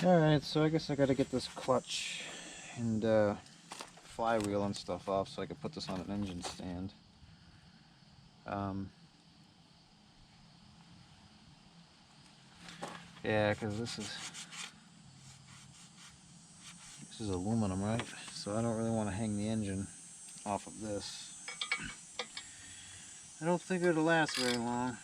Alright, so I guess I gotta get this clutch and flywheel and stuff off so I can put this on an engine stand. Yeah, because this is aluminum, right? So I don't really want to hang the engine off of this. I don't think it'll last very long.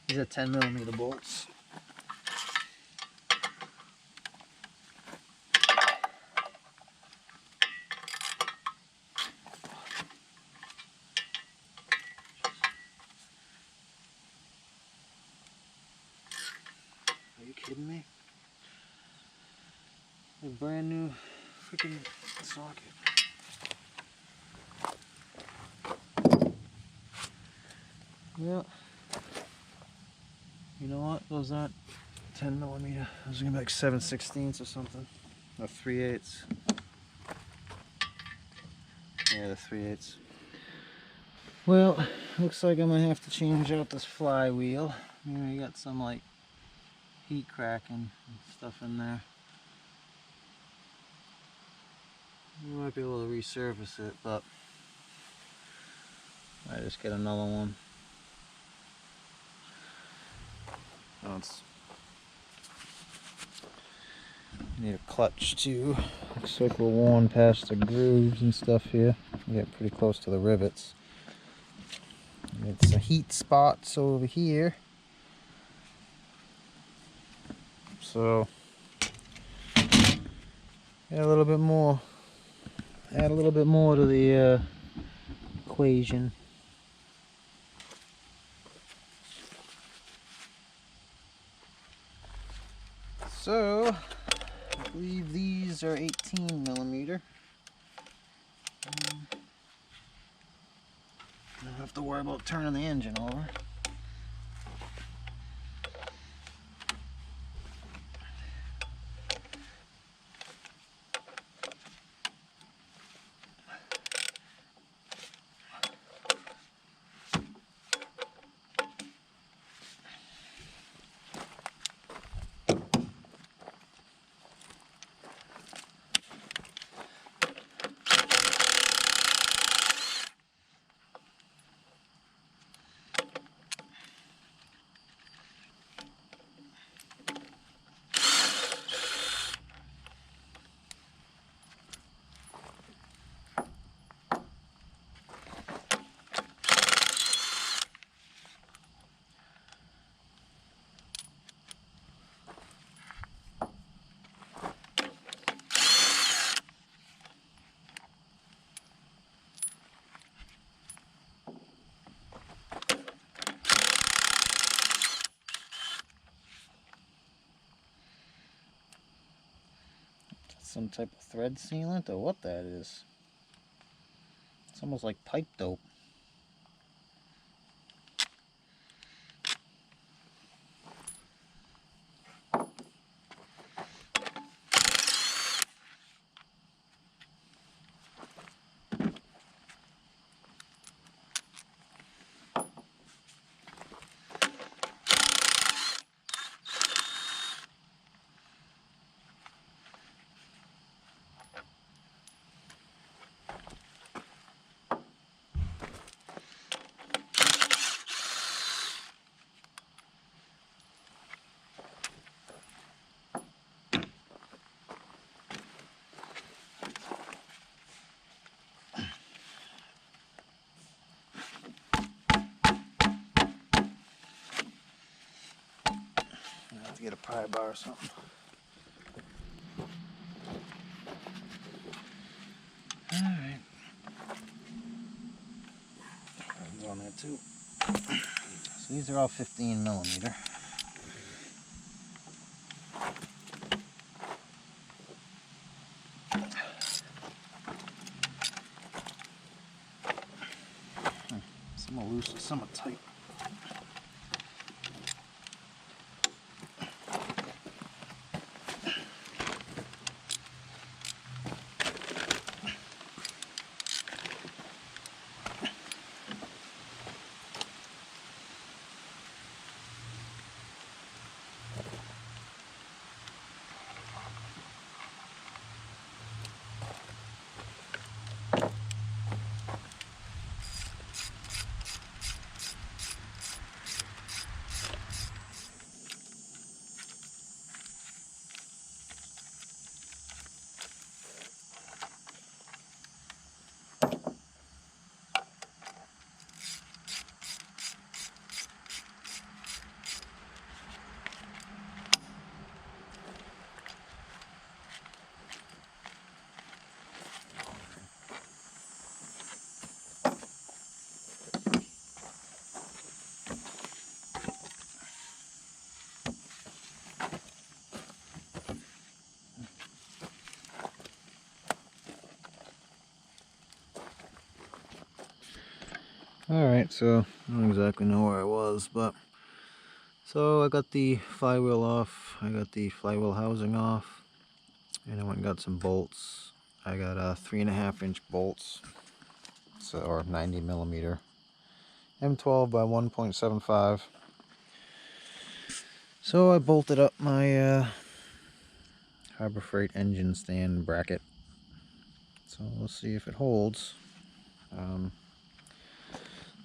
These are 10mm bolts. Are you kidding me? A brand new freaking socket. Yeah. You know what? Those aren't 10mm. Those are gonna be like 7/16 or something. Or 3/8. Yeah, the 3/8. Well, looks like I'm gonna have to change out this flywheel. You know, you got some like heat cracking and stuff in there. You might be able to resurface it, but I just get another one. Oh, need a clutch too. Looks like we're worn past the grooves and stuff here. We get pretty close to the rivets. It's a heat spots over here. So add a little bit more. Add a little bit more to the equation. So I believe these are 18mm. I don't have to worry about turning the engine over. Some type of thread sealant or what that is. It's almost like pipe dope. I have to get a pry bar or something. Alright. Threads on there too. So these are all 15mm. loose, some are tight. Alright, so I don't exactly know where I was, but so I got the flywheel off, I got the flywheel housing off, and I went and got some bolts. I got 3.5-inch bolts, so, or 90mm M12 by 1.75. So I bolted up my Harbor Freight engine stand bracket. So we'll see if it holds.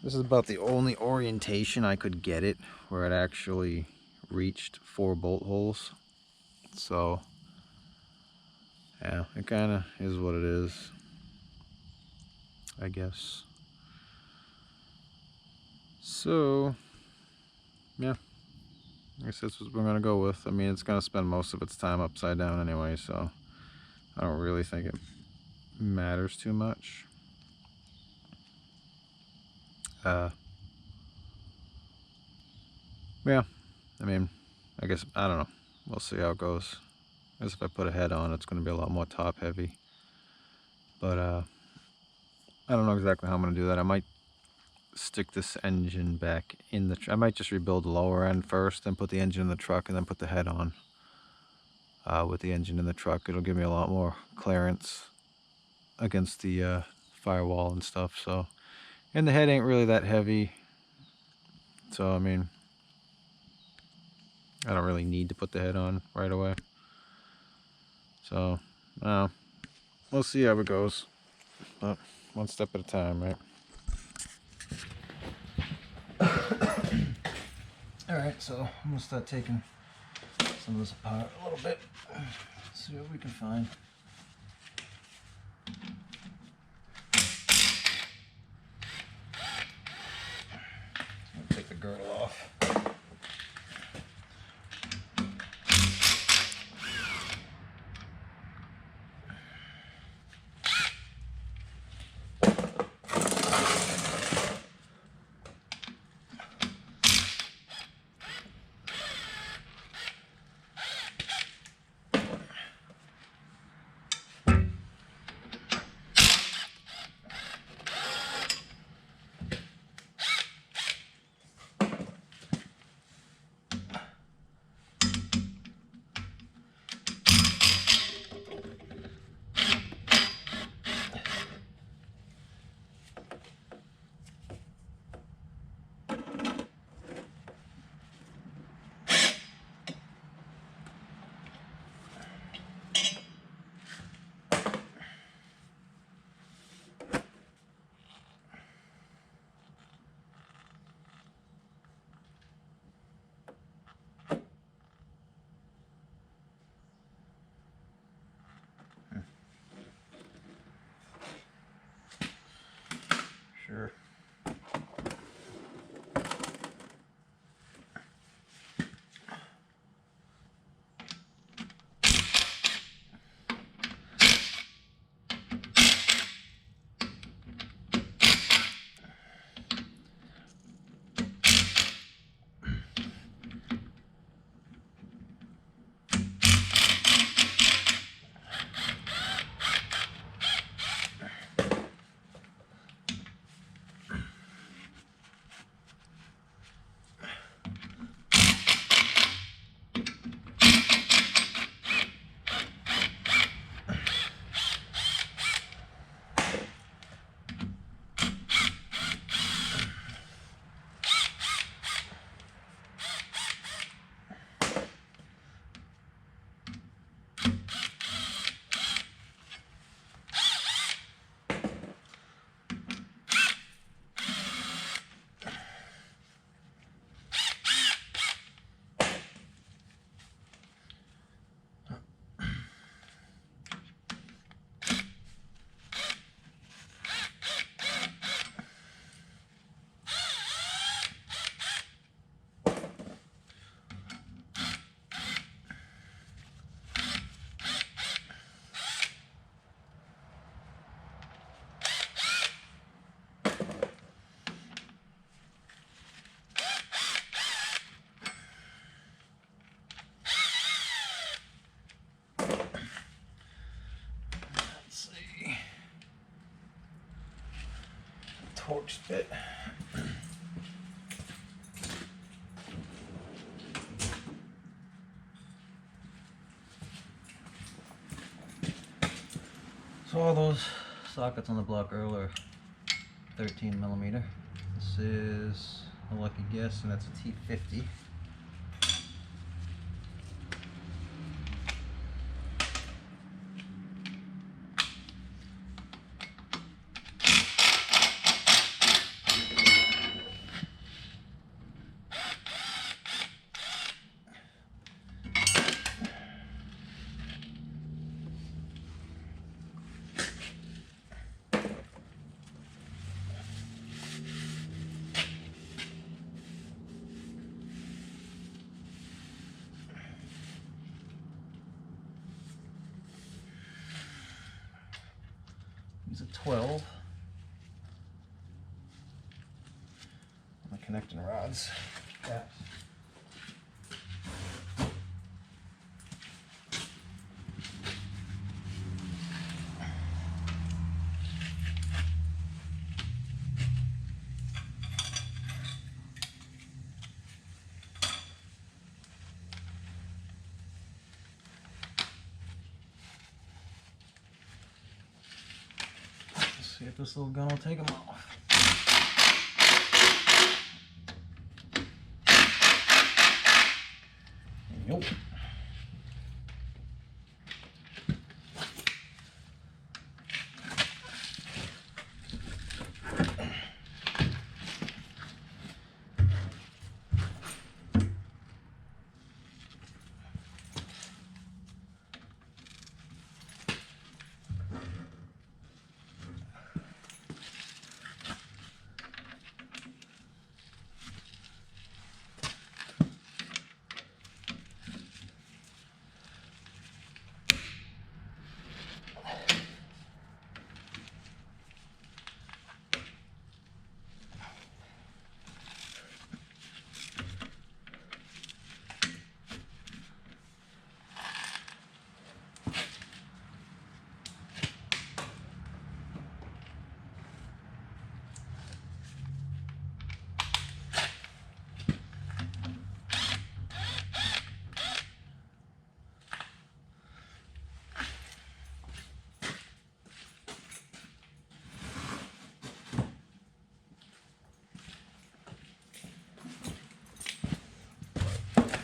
This is about the only orientation I could get it where it actually reached 4 bolt holes. So yeah, it kind of is what it is, I guess. So yeah, I guess that's what we're gonna go with. I mean, it's gonna spend most of its time upside down anyway, so I don't really think it matters too much. Yeah, I mean, I guess, I don't know. We'll see how it goes. I guess if I put a head on, it's going to be a lot more top heavy. But I don't know exactly how I'm going to do that. I might stick this engine back in the... I might just rebuild the lower end first, then put the engine in the truck, and then put the head on with the engine in the truck. It'll give me a lot more clearance against the firewall and stuff. So, and the head ain't really that heavy. So, I mean, I don't really need to put the head on right away. So, we'll see how it goes. But one step at a time, right? Alright, so I'm going to start taking some of this apart a little bit. See what we can find. I'm going to take the girdle off. torch bit. So all those sockets on the block earlier, 13 millimeter. This is a lucky guess, and that's a T50. Use a 12. My connecting rods. Caps. See if this little gun will take them off. Nope.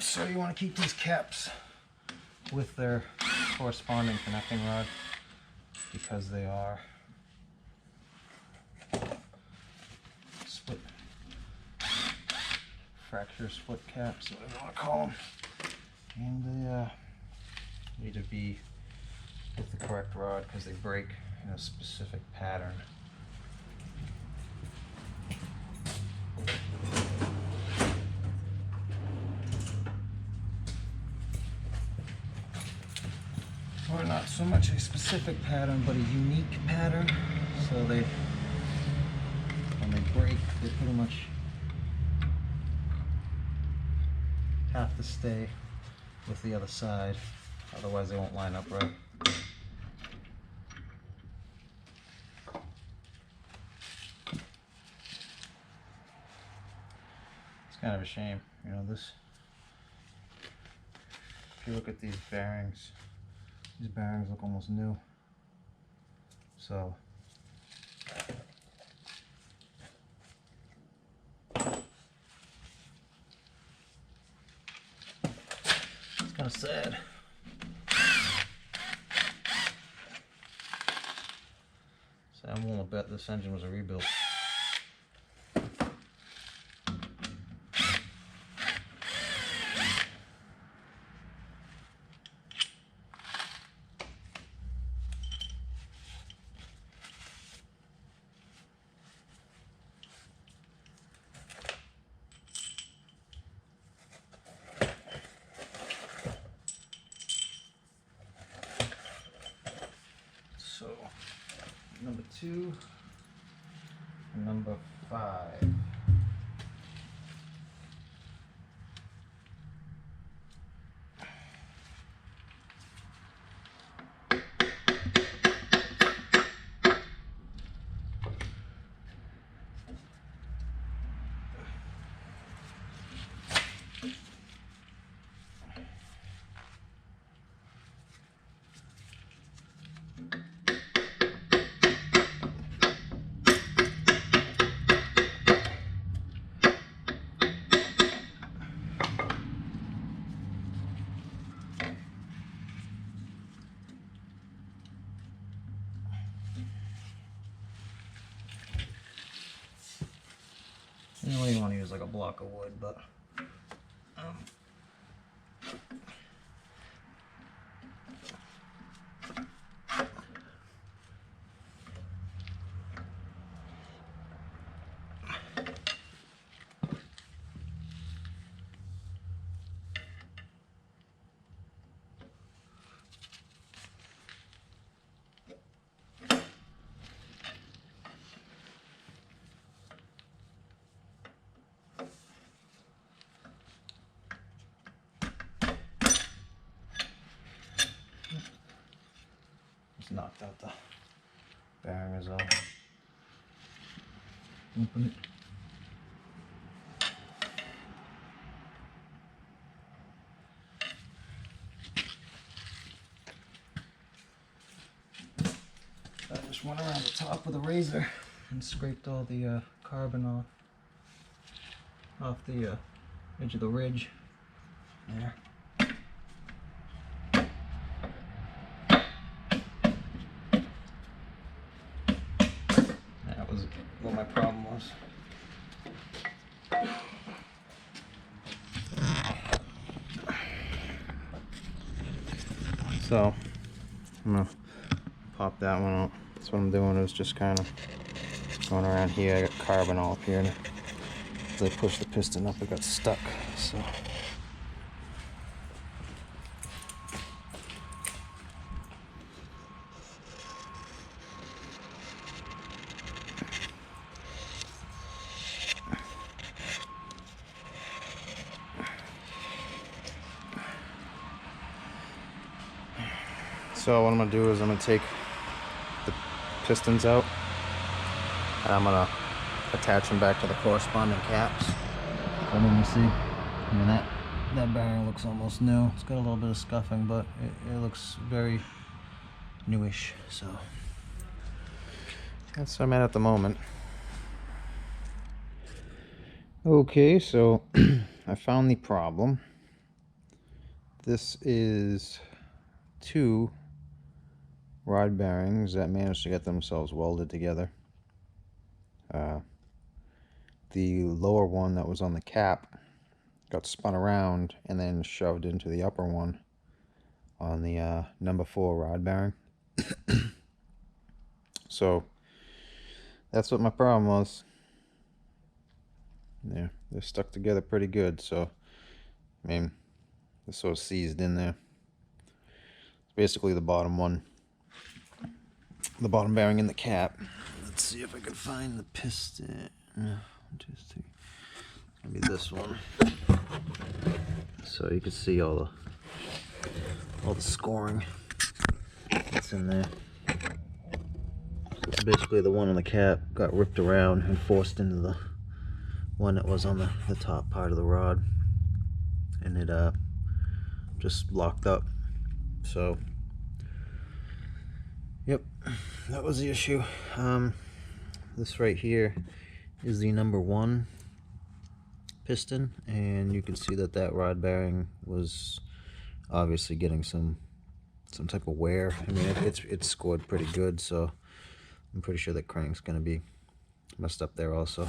So you want to keep these caps with their corresponding connecting rod because they are split, fracture split caps, whatever you want to call them. And they need to be with the correct rod because they break in a specific pattern. Or not so much a specific pattern, but a unique pattern. So when they break, they pretty much have to stay with the other side. Otherwise they won't line up right. It's kind of a shame, you know, this. If you look at these bearings look almost new. So it's kind of sad. So I'm willing to bet this engine was a rebuild. So, number 2 and number 5. Really you want to use like a block of wood, but just knocked out the bearing as well. Open it. I just went around the top with a razor and scraped all the carbon off the edge of the ridge there. That was what my problem was. So I'm gonna pop that one out. That's what I'm doing, is just kind of going around here. I got carbon all up here, and as I pushed the piston up, it got stuck. So what I'm gonna do is I'm gonna take the pistons out, and I'm gonna attach them back to the corresponding caps. And then you see, I mean, that bearing looks almost new. It's got a little bit of scuffing, but it looks very newish. So that's where I'm at the moment. Okay, so I found the problem. This is 2 rod bearings that managed to get themselves welded together. The lower one that was on the cap got spun around and then shoved into the upper one on the number 4 rod bearing. So that's what my problem was. Yeah, they're stuck together pretty good. So I mean, they're sort of seized in there. It's basically the bottom one, the bottom bearing in the cap. Let's see if I can find the piston. 1, 2, 3. Maybe this one. So you can see all the scoring that's in there. So it's basically the one on the cap got ripped around and forced into the one that was on the top part of the rod, and it just locked up. So yep, that was the issue. This right here is the number 1 piston, and you can see that rod bearing was obviously getting some type of wear. I mean, it's scored pretty good, so I'm pretty sure that crank's gonna be messed up there also.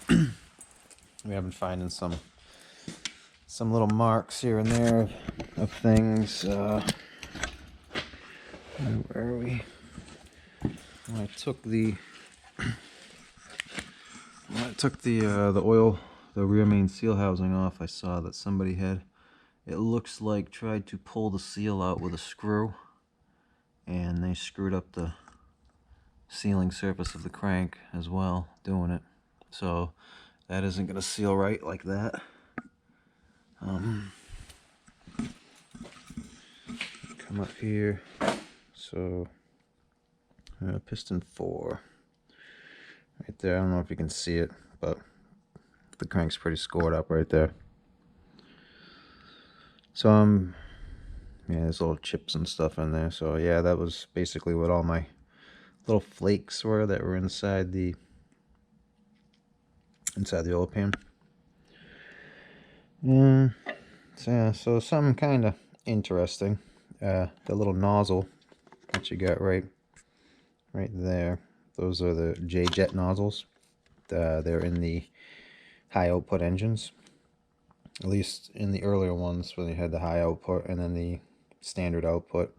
We have been finding some little marks here and there of things. Where are we? When I took the oil, the rear main seal housing off, I saw that somebody had, it looks like, tried to pull the seal out with a screw, and they screwed up the sealing surface of the crank as well doing it. So that isn't going to seal right like that. Come up here. So piston 4 right there. I don't know if you can see it, but the crank's pretty scored up right there. So yeah, there's little chips and stuff in there. So yeah, that was basically what all my little flakes were that were inside the oil pan. So yeah, so something kind of interesting. The little nozzle that you got right there, those are the J-jet nozzles. they're in the high output engines, at least in the earlier ones where they had the high output and then the standard output.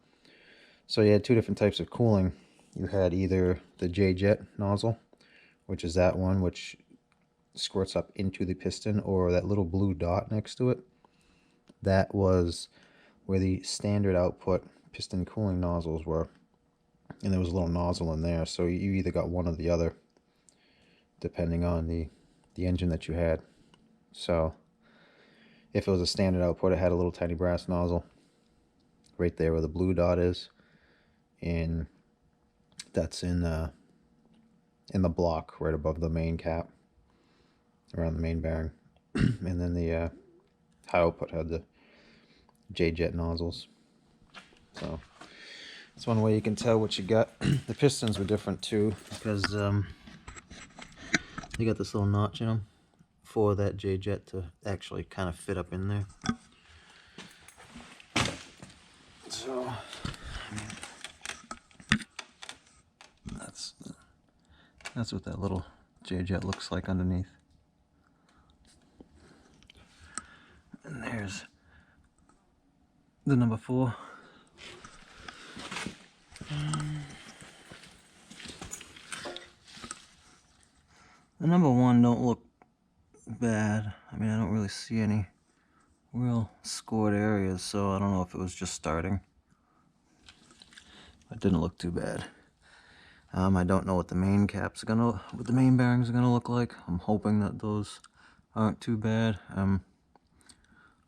So you had two different types of cooling. You had either the J-jet nozzle, which is that one which squirts up into the piston, or that little blue dot next to it. That was where the standard output piston cooling nozzles were, and there was a little nozzle in there, so you either got one or the other depending on the engine that you had. So if it was a standard output, it had a little tiny brass nozzle right there where the blue dot is, and that's in the block right above the main cap, around the main bearing. And then the high output had the J-jet nozzles. So that's one way you can tell what you got. The pistons were different too, because you got this little notch in them for that J-jet to actually kind of fit up in there. So that's what that little J-jet looks like underneath. And there's the number 4. The number 1 don't look bad. I mean, I don't really see any real scored areas, so I don't know if it was just starting. It didn't look too bad. I don't know what the main caps are what the main bearings are gonna look like. I'm hoping that those aren't too bad. I'm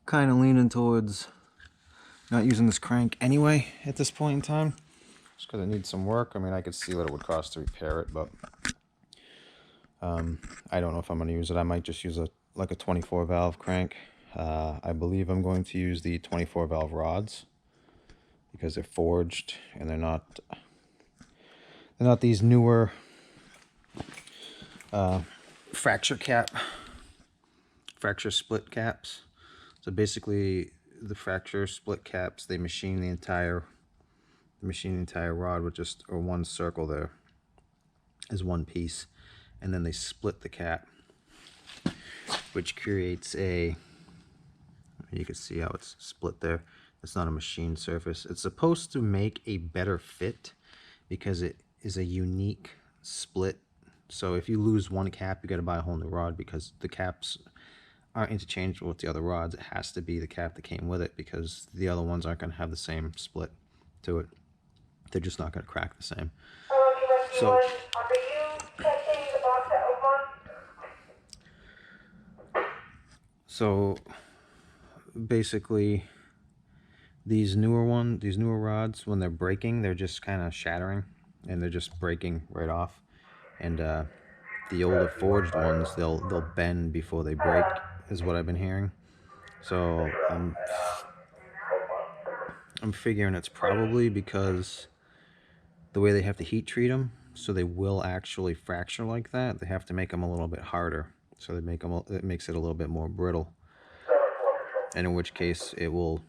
kind of leaning towards not using this crank anyway at this point in time, just because it needs some work. I mean, I could see what it would cost to repair it, but I don't know if I'm going to use it. I might just use like a 24 valve crank. I believe I'm going to use the 24 valve rods because they're forged and they're not these newer fracture split caps. So basically the fracture split caps, they machine the entire rod with just one circle there as one piece, and then they split the cap, which creates you can see how it's split there. It's not a machine surface. It's supposed to make a better fit because it is a unique split. So if you lose one cap, you got to buy a whole new rod, because the caps aren't interchangeable with the other rods. It has to be the cap that came with it, because the other ones aren't going to have the same split to it. They're just not going to crack the same. So basically these newer rods, when they're breaking, they're just kind of shattering and they're just breaking right off. And the older forged ones, they'll bend before they break, is what I've been hearing. So I'm figuring it's probably because the way they have to heat treat them, so they will actually fracture like that. They have to make them a little bit harder, so it makes it a little bit more brittle, and in which case it will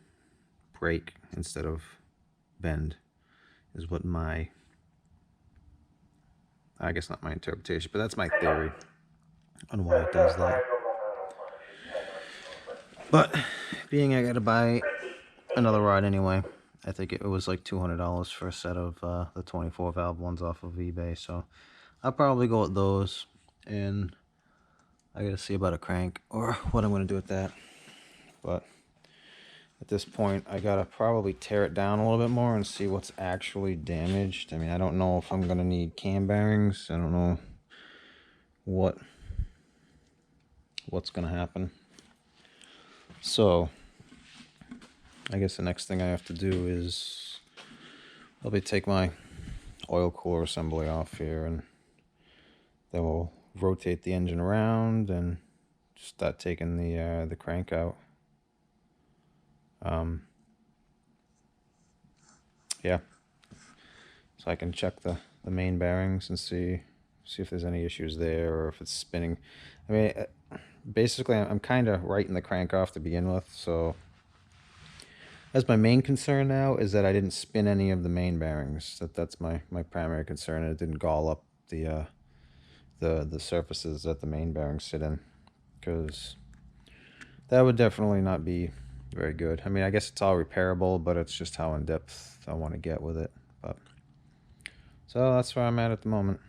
break instead of bend, is what I guess not my interpretation, but that's my theory on why it does that. But being I gotta buy another rod anyway, I think it was like $200 for a set of the 24 valve ones off of eBay, so I'll probably go with those, and I gotta see about a crank or what I'm gonna do with that. But at this point, I gotta probably tear it down a little bit more and see what's actually damaged. I mean, I don't know if I'm gonna need cam bearings. I don't know what's gonna happen. So I guess the next thing I have to do is probably take my oil cooler assembly off here, and then we'll rotate the engine around and start taking the crank out. Yeah, so I can check the main bearings and see if there's any issues there, or if it's spinning. I mean, basically I'm kind of writing the crank off to begin with, so that's my main concern now, is that I didn't spin any of the main bearings. That's my primary concern, and it didn't gall up the the surfaces that the main bearings sit in, because that would definitely not be very good. I mean, I guess it's all repairable, but it's just how in depth I want to get with it. But so that's where I'm at the moment.